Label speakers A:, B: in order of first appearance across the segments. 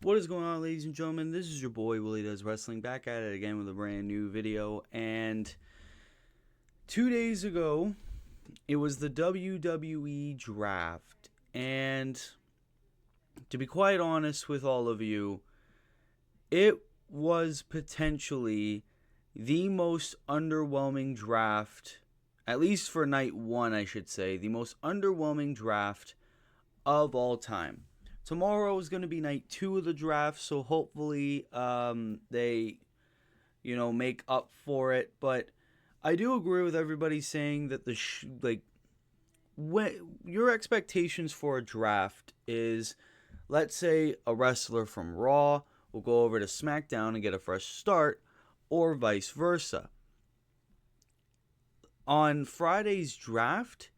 A: What is going on, ladies and gentlemen? This is your boy Willie Does Wrestling, back at it again with a brand new video. And 2 days ago, it was the WWE draft. And to be quite honest with all of you, it was potentially the most underwhelming draft, at least for night one, I should say, the most underwhelming draft of all time. Tomorrow is going to be night two of the draft, so hopefully they, make up for it. But I do agree with everybody saying that when your expectations for a draft is, let's say, a wrestler from Raw will go over to SmackDown and get a fresh start, or vice versa. On Friday's draft,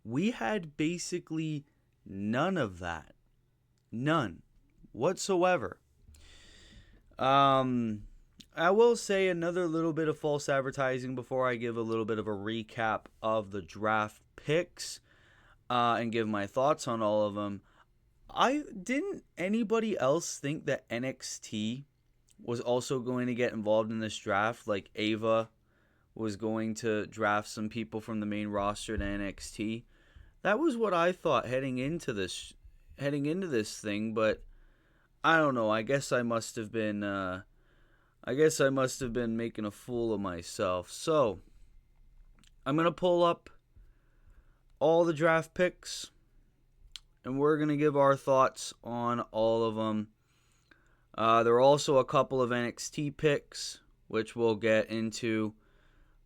A: we had basically none of that. None whatsoever. I will say another little bit of false advertising before I give a little bit of a recap of the draft picks and give my thoughts on all of them. Didn't anybody else think that NXT was also going to get involved in this draft? Like Ava was going to draft some people from the main roster to NXT. That was what I thought heading into this thing, but I don't know. I guess I must have been making a fool of myself. So I'm gonna pull up all the draft picks, and we're gonna give our thoughts on all of them. There are also a couple of NXT picks, which we'll get into,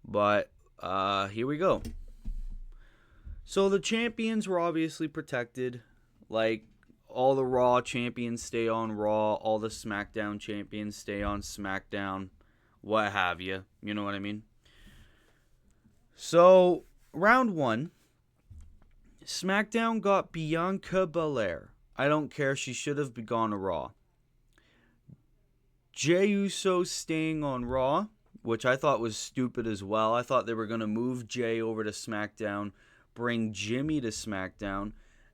A: but here we go. So the champions were obviously protected. Like, all the Raw champions stay on Raw, all the SmackDown champions stay on SmackDown, what have you. You know what I mean? So, round one, SmackDown got Bianca Belair. I don't care, she should have gone to Raw. Jey Uso staying on Raw, which I thought was stupid as well. I thought they were going to move Jey over to SmackDown, bring Jimmy to SmackDown,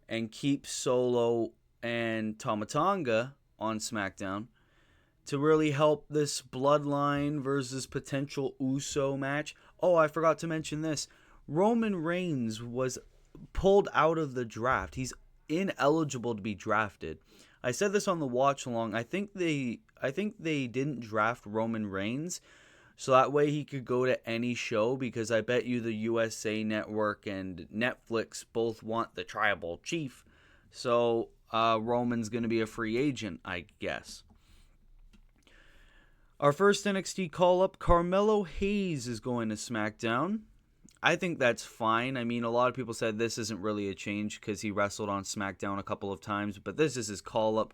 A: and keep Solo and Tama Tonga on SmackDown to really help this Bloodline versus potential Uso match. Oh, I forgot to mention this. Roman Reigns was pulled out of the draft. He's ineligible to be drafted. I said this on the watch along. I think they didn't draft Roman Reigns so that way he could go to any show, because I bet you the USA Network and Netflix both want the Tribal Chief. So Roman's going to be a free agent, I guess. Our first NXT call-up, Carmelo Hayes is going to SmackDown. I think that's fine. I mean, a lot of people said this isn't really a change because he wrestled on SmackDown a couple of times, but this is his call-up.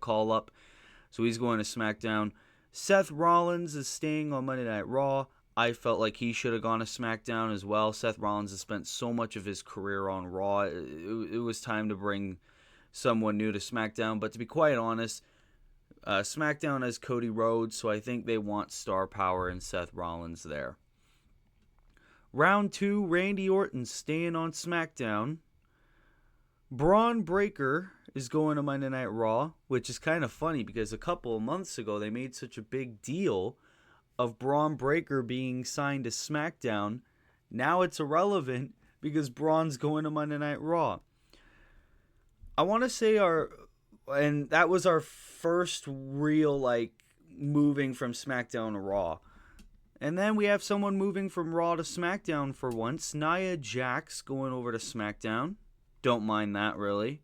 A: So he's going to SmackDown. Seth Rollins is staying on Monday Night Raw. I felt like he should have gone to SmackDown as well. Seth Rollins has spent so much of his career on Raw. It was time to bring someone new to SmackDown. But to be quite honest, SmackDown has Cody Rhodes, so I think they want star power in Seth Rollins there. Round two, Randy Orton staying on SmackDown. Braun Breaker is going to Monday Night Raw, which is kind of funny because a couple of months ago they made such a big deal of Braun Breaker being signed to SmackDown. Now it's irrelevant because Braun's going to Monday Night Raw. I want to say and that was our first real moving from SmackDown to Raw. And then we have someone moving from Raw to SmackDown for once. Nia Jax going over to SmackDown. Don't mind that, really.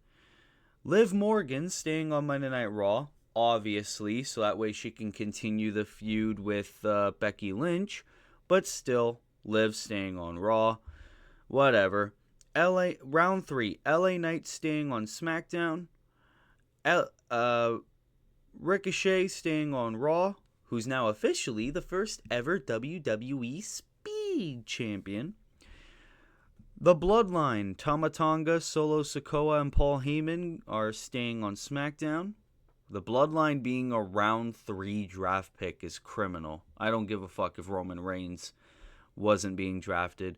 A: Liv Morgan staying on Monday Night Raw, obviously, so that way she can continue the feud with Becky Lynch. But still, Liv staying on Raw. Whatever. Round 3, LA Knight staying on SmackDown. Ricochet staying on Raw, who's now officially the first ever WWE Speed Champion. The Bloodline, Tama Tonga, Solo Sikoa, and Paul Heyman are staying on SmackDown. The Bloodline being a round 3 draft pick is criminal. I don't give a fuck if Roman Reigns wasn't being drafted.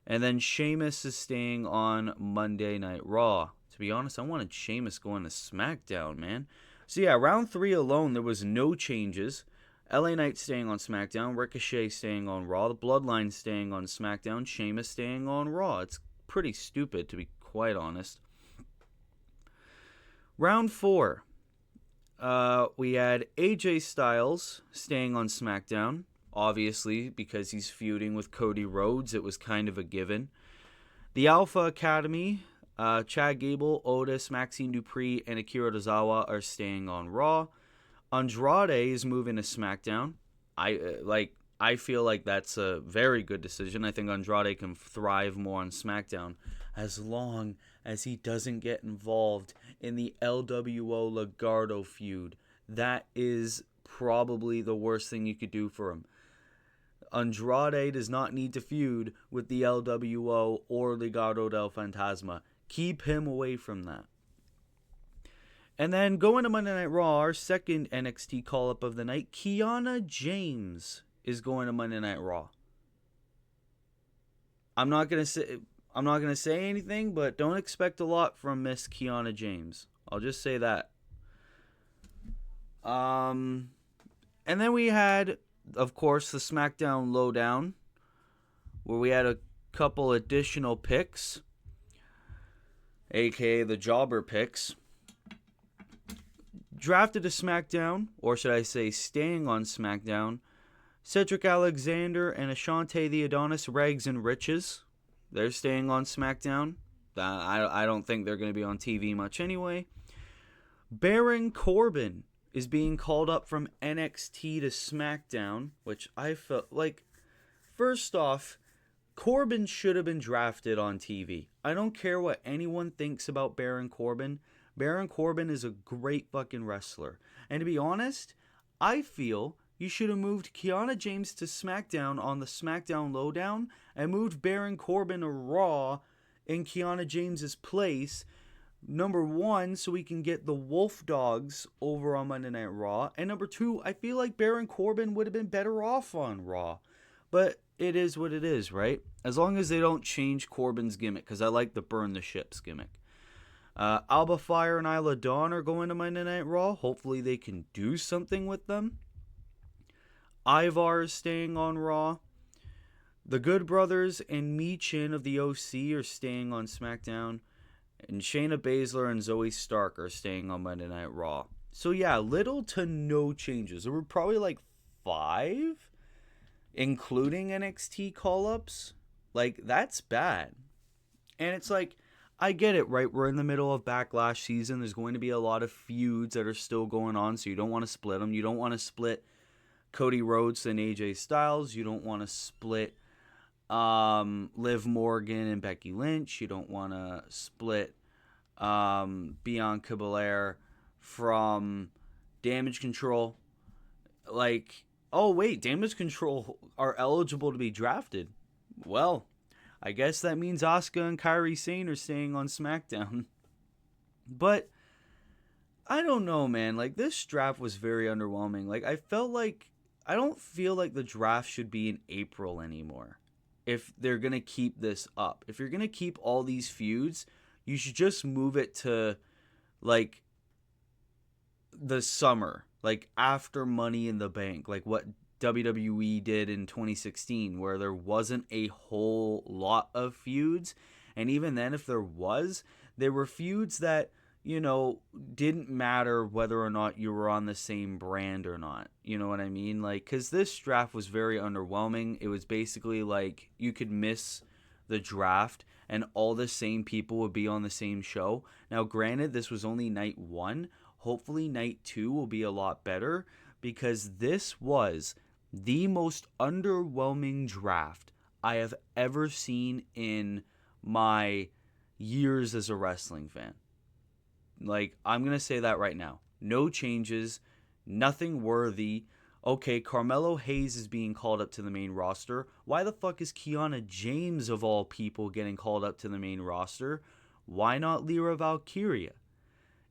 A: And then Sheamus is staying on Monday Night Raw. To be honest, I wanted Sheamus going to SmackDown, man. So yeah, round 3 alone, there was no changes. LA Knight staying on SmackDown, Ricochet staying on Raw, the Bloodline staying on SmackDown, Sheamus staying on Raw. It's pretty stupid, to be quite honest. Round 4, we had AJ Styles staying on SmackDown. Obviously, because he's feuding with Cody Rhodes, it was kind of a given. The Alpha Academy, Chad Gable, Otis, Maxine Dupree, and Akira Tozawa are staying on Raw. Andrade is moving to SmackDown. I feel like that's a very good decision. I think Andrade can thrive more on SmackDown as long as he doesn't get involved in the LWO Legado feud. That is probably the worst thing you could do for him. Andrade does not need to feud with the LWO or Legado del Fantasma. Keep him away from that. And then going to Monday Night Raw, our second NXT call-up of the night, Kiana James is going to Monday Night Raw. I'm not gonna say anything, but don't expect a lot from Miss Kiana James. I'll just say that. And then we had, of course, the SmackDown Lowdown, where we had a couple additional picks, aka the jobber picks. Drafted to SmackDown, or should I say staying on SmackDown, Cedric Alexander and Ashante the Adonis, Rags and Riches. They're staying on SmackDown. I don't think they're going to be on TV much anyway. Baron Corbin is being called up from NXT to SmackDown, which I felt like, first off, Corbin should have been drafted on TV. I don't care what anyone thinks about Baron Corbin. Baron Corbin is a great fucking wrestler. And to be honest, I feel you should have moved Kiana James to SmackDown on the SmackDown Lowdown and moved Baron Corbin to Raw in Kiana James's place. Number one, so we can get the Wolf Dogs over on Monday Night Raw. And number two, I feel like Baron Corbin would have been better off on Raw. But it is what it is, right? As long as they don't change Corbin's gimmick, because I like the burn the ships gimmick. Alba Fire and Isla Dawn are going to Monday Night Raw. Hopefully they can do something with them. Ivar is staying on Raw. The Good Brothers and Michin of the OC are staying on SmackDown. And Shayna Baszler and Zoe Stark are staying on Monday Night Raw. So yeah, little to no changes. There were probably like 5, including NXT call-ups. Like, that's bad. And it's like, I get it, right? We're in the middle of Backlash season. There's going to be a lot of feuds that are still going on, so you don't want to split them. You don't want to split Cody Rhodes and AJ Styles. You don't want to split Liv Morgan and Becky Lynch. You don't want to split Bianca Belair from Damage Control. Like, oh wait, Damage Control are eligible to be drafted. Well, I guess that means Asuka and Kairi Sane are staying on SmackDown. But I don't know, man. Like, this draft was very underwhelming. Like, I don't feel like the draft should be in April anymore. If they're going to keep this up. If you're going to keep all these feuds, you should just move it to, like, the summer. Like, after Money in the Bank. Like, what WWE did in 2016, where there wasn't a whole lot of feuds. And even then, if there was, there were feuds that, you know, didn't matter whether or not you were on the same brand or not. You know what I mean? Like, because this draft was very underwhelming. It was basically like you could miss the draft and all the same people would be on the same show. Now, granted, this was only night 1. Hopefully night 2 will be a lot better, because this was the most underwhelming draft I have ever seen in my years as a wrestling fan. Like, I'm going to say that right now. No changes, nothing worthy. Okay, Carmelo Hayes is being called up to the main roster. Why the fuck is Kiana James, of all people, getting called up to the main roster? Why not Lyra Valkyria?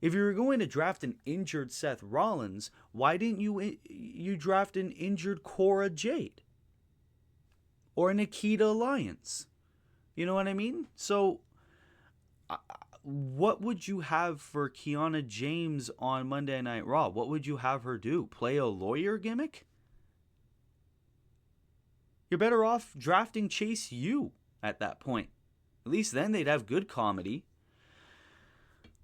A: If you were going to draft an injured Seth Rollins, why didn't you draft an injured Cora Jade? Or Nikita Alliance? You know what I mean? So, what would you have for Kiana James on Monday Night Raw? What would you have her do? Play a lawyer gimmick? You're better off drafting Chase U at that point. At least then they'd have good comedy.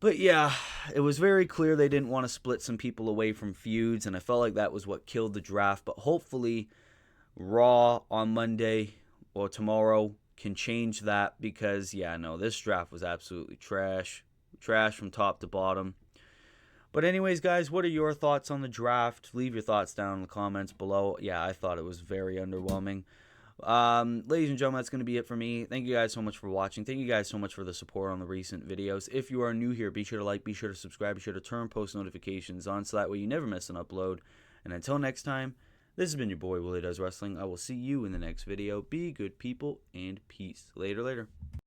A: But yeah, it was very clear they didn't want to split some people away from feuds, and I felt like that was what killed the draft. But hopefully Raw on Monday or tomorrow can change that, because yeah, no, this draft was absolutely trash from top to bottom. But anyways, guys, what are your thoughts on the draft? Leave your thoughts down in the comments below. Yeah, I thought it was very underwhelming. Ladies and gentlemen, that's going to be it for me. Thank you guys so much for watching. Thank you guys so much for the support on the recent videos. If you are new here, be sure to like, be sure to subscribe, be sure to turn post notifications on, so that way you never miss an upload. And until next time, this has been your boy Willie Does Wrestling. I will see you in the next video. Be good people, and peace. Later.